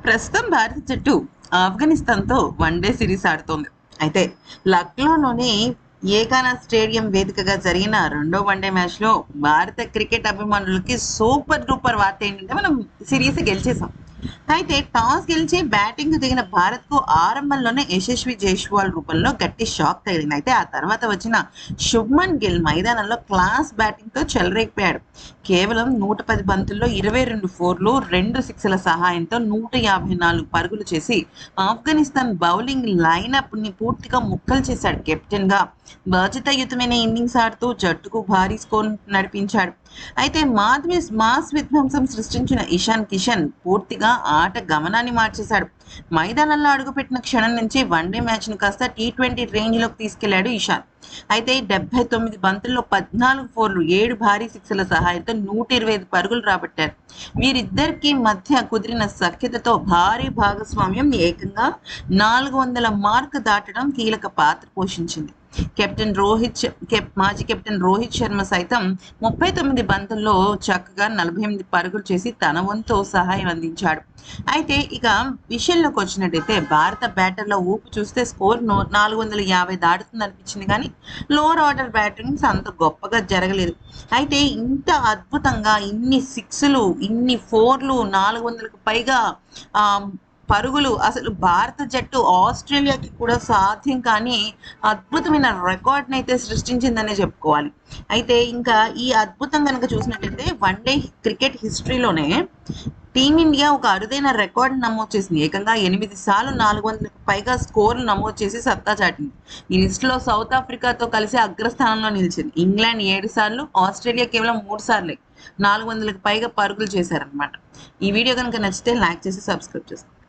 ప్రస్తుతం భారత జట్టు ఆఫ్ఘనిస్తాన్తో వన్డే సిరీస్ ఆడుతోంది. అయితే లక్నోలోని ఏకానాథ్ స్టేడియం వేదికగా జరిగిన రెండో వన్డే మ్యాచ్లో భారత క్రికెట్ అభిమానులకి సూపర్ డూపర్ వార్త ఏంటంటే మనం సిరీస్ గెలిచేసాం. అయితే టాస్ గెలిచి బ్యాటింగ్ దిగిన భారత్ కు ఆరంభంలోనే యశస్వి జైస్వాల్ రూపంలో గట్టి షాక్ తగిలింది. అయితే ఆ తర్వాత వచ్చిన శుభ్మన్ గిల్ మైదానంలో క్లాస్ బ్యాటింగ్ తో చెలరేగిపోయాడు. కేవలం 110 బంతుల్లో 22 ఫోర్లు 2 సిక్స్ల సహాయంతో 154 పరుగులు చేసి ఆఫ్ఘనిస్తాన్ బౌలింగ్ లైనప్ ని పూర్తిగా ముక్కలు చేశాడు. కెప్టెన్ గా బాధ్యతాయుతమైన ఇన్నింగ్స్ ఆడుతూ జట్టుకు భారీ స్కోర్ నడిపించాడు. అయితే మాస్ విధ్వంసం సృష్టించిన ఇషాన్ కిషన్ పూర్తిగా ఆట గమనాన్ని మార్చేశాడు. మైదానంలో అడుగుపెట్టిన క్షణం నుంచి వన్డే మ్యాచ్ ను కాస్త T20 రేంజ్ లోకి తీసుకెళ్లాడు ఇషాన్. అయితే 79 బంతుల్లో 14 ఫోర్లు 7 భారీ సిక్స్ల సహాయంతో 125 పరుగులు రాబట్టారు. వీరిద్దరికి మధ్య కుదిరిన సఖ్యతతో భారీ భాగస్వామ్యం ఏకంగా 400 మార్క్ దాటడం కీలక పాత్ర పోషించింది. మాజీ కెప్టెన్ రోహిత్ శర్మ సైతం 39 బంతుల్లో చక్కగా 48 పరుగులు చేసి తన వంతు సహాయం అందించాడు. అయితే ఇక విషయంలోకి వచ్చినట్టయితే భారత బ్యాటర్ల ఊపు చూస్తే స్కోర్ 450 దాటుతుంది అనిపించింది, కానీ లోవర్ ఆర్డర్ బ్యాటింగ్స్ అంత గొప్పగా జరగలేదు. అయితే ఇంత అద్భుతంగా ఇన్ని సిక్స్లు ఇన్ని ఫోర్లు 400కు పైగా పరుగులు అసలు భారత జట్టు ఆస్ట్రేలియాకి కూడా సాధ్యం కానీ అద్భుతమైన రికార్డ్ని అయితే సృష్టించిందనే చెప్పుకోవాలి. అయితే ఇంకా ఈ అద్భుతం కనుక చూసినట్టయితే వన్డే క్రికెట్ హిస్టరీలోనే టీమిండియా ఒక అరుదైన రికార్డు నమోదు చేసింది. ఏకంగా 8 సార్లు 400కు పైగా స్కోర్లు నమోదు చేసి సత్తా చాటింది. ఈ లిస్టులో సౌత్ ఆఫ్రికాతో కలిసి అగ్రస్థానంలో నిలిచింది. ఇంగ్లాండ్ 7 సార్లు, ఆస్ట్రేలియా కేవలం 3 సార్లే 400కు పైగా పరుగులు చేశారనమాట. ఈ వీడియో కనుక నచ్చితే లైక్ చేసి సబ్స్క్రైబ్ చేసుకోండి.